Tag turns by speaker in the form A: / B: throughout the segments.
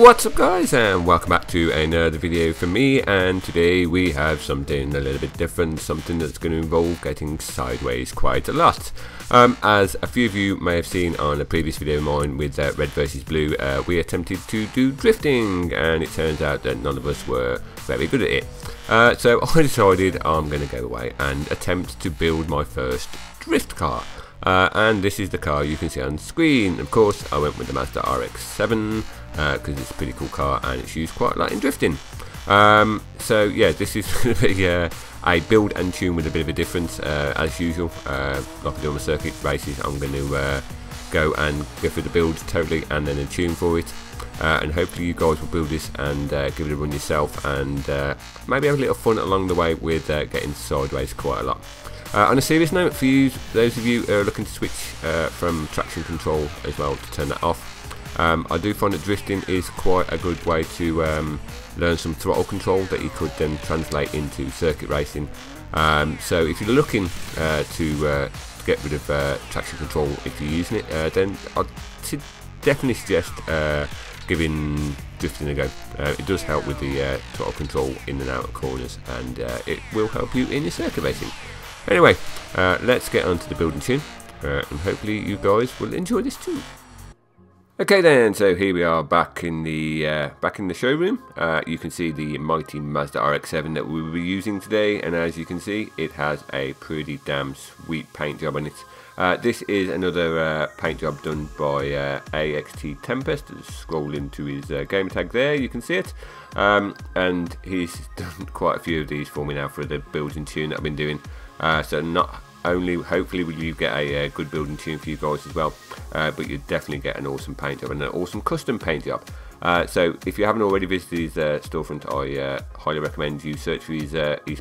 A: What's up guys, and welcome back to another video from me. And today we have something a little bit different, something that's going to involve getting sideways quite a lot. As a few of you may have seen on a previous video of mine with red versus blue, we attempted to do drifting, and it turns out that none of us were very good at it. So I decided I'm going to go away and attempt to build my first drift car. And this is the car you can see on screen. Of course, I went with the Mazda RX7 because it's a pretty cool car and it's used quite a lot in drifting. So yeah, this is going to be a build and tune with a bit of a difference as usual. Like I do on the circuit races, I'm going to go through the build totally and then a tune for it. And hopefully you guys will build this and give it a run yourself, and maybe have a little fun along the way with getting sideways quite a lot. On a serious note, for you, those of you who are looking to switch from traction control as well to turn that off, I do find that drifting is quite a good way to learn some throttle control that you could then translate into circuit racing. So if you're looking to get rid of traction control if you're using it, then I'd definitely suggest giving drifting a go. It does help with the throttle control in and out of corners, and it will help you in your circuit racing. Anyway, let's get on to the building tune, and hopefully you guys will enjoy this too. Okay then, so here we are back in the showroom. You can see the mighty Mazda RX7 that we will be using today, and as you can see, it has a pretty damn sweet paint job on it. This is another paint job done by AXT Tempest. Scroll into his gamer tag there, you can see it. And he's done quite a few of these for me now for the building tune that I've been doing. So not only hopefully will you get a good building tune for you guys as well, but you definitely get an awesome paint job and an awesome custom paint job. So if you haven't already visited his storefront, I highly recommend you search for his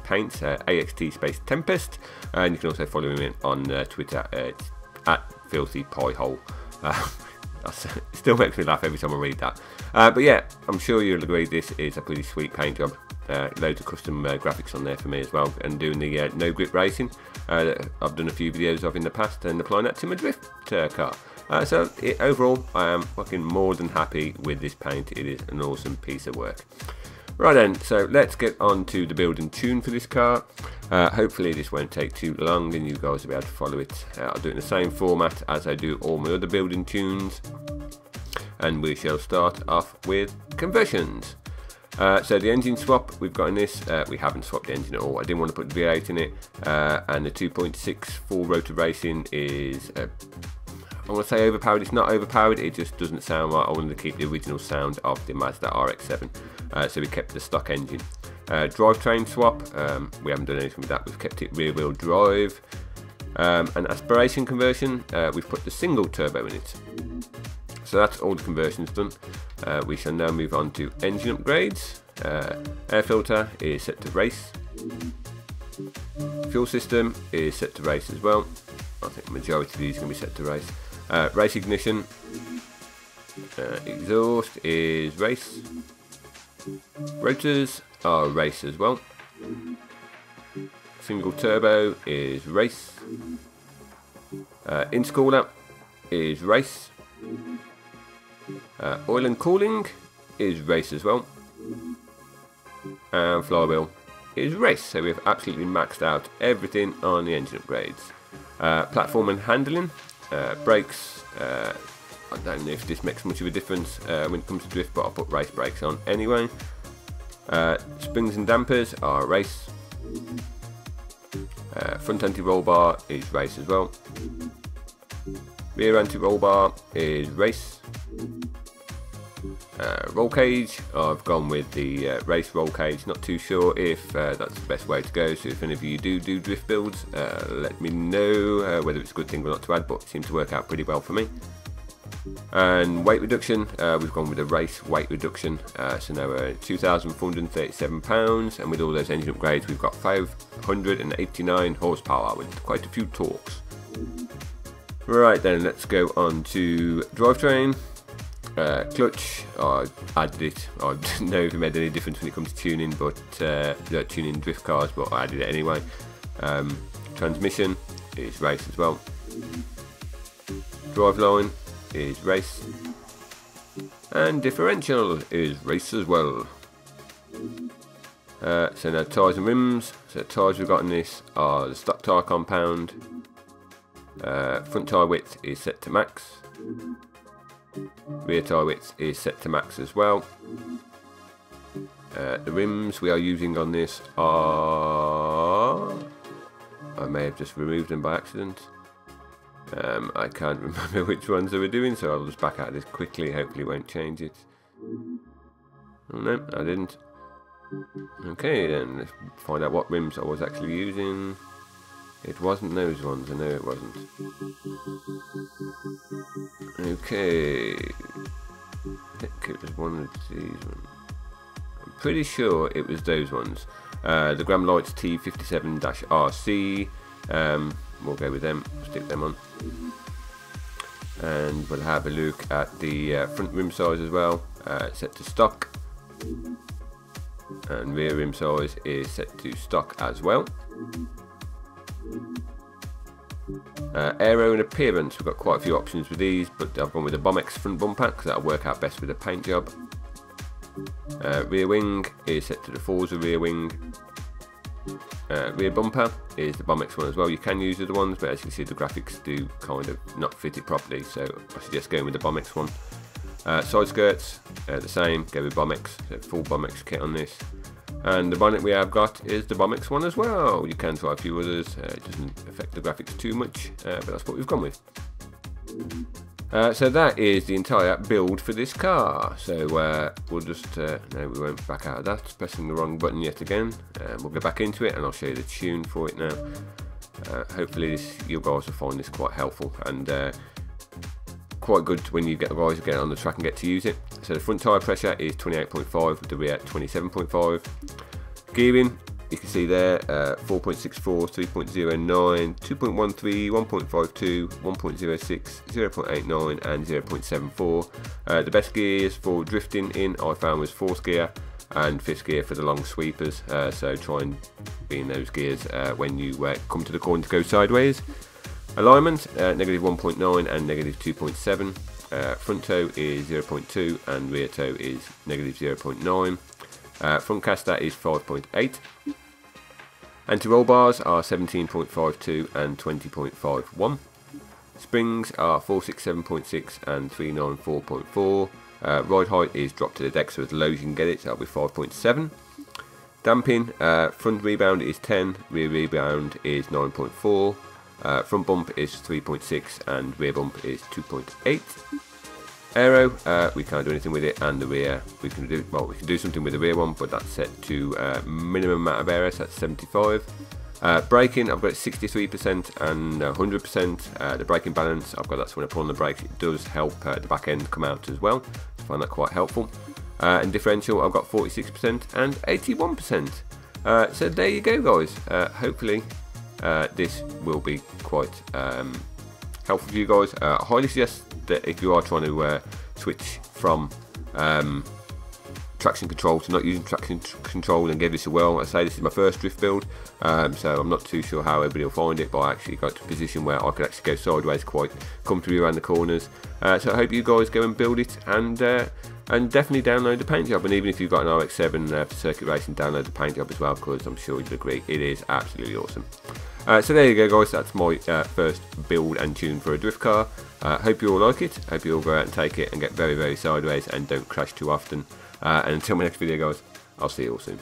A: paints, AXT space Tempest, and you can also follow him on Twitter. It's at Filthy Pie Hole. It still makes me laugh every time I read that. But yeah, I'm sure you'll agree this is a pretty sweet paint job. Loads of custom graphics on there for me as well, and doing the no grip racing that I've done a few videos of in the past, and applying that to my drift car. So overall, I am fucking more than happy with this paint. It is an awesome piece of work. Right then, so let's get on to the build and tune for this car. Hopefully this won't take too long and you guys will be able to follow it. I'll do it in the same format as I do all my other building tunes, and we shall start off with conversions. So the engine swap we've got in this, we haven't swapped the engine at all. I didn't want to put the V8 in it, and the 2.6 full rotor racing is, I want to say overpowered. It's not overpowered, it just doesn't sound right. I wanted to keep the original sound of the Mazda RX7, so we kept the stock engine. Drivetrain swap, we haven't done anything with that, we've kept it rear wheel drive. And aspiration conversion, we've put the single turbo in it. So that's all the conversions done. We shall now move on to engine upgrades. Air filter is set to race. Fuel system is set to race as well. I think the majority of these are going to be set to race. Race ignition. Exhaust is race. Rotors are race as well. Single turbo is race. Intercooler is race. Oil and cooling is race as well, and flywheel is race. So we've absolutely maxed out everything on the engine upgrades. Platform and handling, brakes, I don't know if this makes much of a difference when it comes to drift, but I'll put race brakes on anyway. Springs and dampers are race. Front anti-roll bar is race as well. Rear anti-roll bar is race. Roll cage, I've gone with the race roll cage. Not too sure if that's the best way to go, so if any of you do drift builds, let me know whether it's a good thing or not to add, but it seems to work out pretty well for me. And weight reduction, we've gone with a race weight reduction, so now we're 2,437 pounds, and with all those engine upgrades we've got 589 horsepower with quite a few torques. Right then, let's go on to drivetrain. Clutch, I added it. I don't know if it made any difference when it comes to tuning, but tuning drift cars, but I added it anyway. Transmission is race as well. Driveline is race. And Differential is race as well. So now tyres and rims. So the tyres we've got in this are the stock tyre compound. Front tyre width is set to max. Rear tyre width is set to max as well. The rims we are using on this are... I may have just removed them by accident. I can't remember which ones they were doing, so I'll just back out of this quickly. Hopefully it won't change it. Oh no, I didn't. Okay, then let's find out what rims I was actually using. It wasn't those ones, I know it wasn't. Okay. I think it was one of these ones. I'm pretty sure it was those ones. The Gram Lights T57-RC. We'll go with them, stick them on. And we'll have a look at the front rim size as well. Set to stock. And rear rim size is set to stock as well. Aero and appearance, we've got quite a few options with these, but I've gone with the Bombex front bumper because that'll work out best with a paint job. Rear wing is set to the Forza rear wing. Rear bumper is the Bombex one as well. You can use the other ones, but as you can see the graphics do kind of not fit it properly, so I suggest going with the Bombex one. Side skirts, the same, go with Bombex, so full Bombex kit on this. And the bonnet we have got is the Bombex one as well. You can try a few others, it doesn't affect the graphics too much, but that's what we've gone with. So that is the entire build for this car. So we'll just, no, we won't back out of that, pressing the wrong button yet again. We'll go back into it and I'll show you the tune for it now. Hopefully you guys will find this quite helpful and quite good when you get the guys to get on the track and get to use it. So the front tyre pressure is 28.5 with the rear 27.5. Gearing, you can see there, 4.64, 3.09, 2.13, 1.52, 1.06, 0.89 and 0.74. The best gears for drifting in I found was 4th gear and 5th gear for the long sweepers, so try and be in those gears when you come to the corner to go sideways. Alignment, negative 1.9 and negative 2.7. Front toe is 0.2 and rear toe is negative 0.9. Front caster is 5.8. Anti-roll bars are 17.52 and 20.51. Springs are 467.6 and 394.4. Ride height is dropped to the deck, so as low as you can get it, so that'll be 5.7. Damping, front rebound is 10, rear rebound is 9.4. Front bump is 3.6 and rear bump is 2.8. Aero, we can't do anything with it, and the rear we can do, well, we can do something with the rear one, but that's set to minimum amount of aero, so that's 75. Braking, I've got 63% and 100%. The braking balance, I've got that's when I pull on the brakes, it does help the back end come out as well. I find that quite helpful. And differential, I've got 46% and 81%. So there you go, guys. Hopefully this will be quite helpful for you guys. I highly suggest that if you are trying to switch from traction control to not using traction control, and give this a whirl. I say this is my first drift build, so I'm not too sure how everybody will find it, but I actually got to a position where I could actually go sideways quite comfortably around the corners. So I hope you guys go and build it, and definitely download the paint job, and even if you've got an RX7 for circuit racing, download the paint job as well, because I'm sure you'll agree it is absolutely awesome. So there you go, guys, that's my first build and tune for a drift car. Hope you all like it, hope you all go out and take it and get very, very sideways and don't crash too often. And until my next video, guys, I'll see you all soon.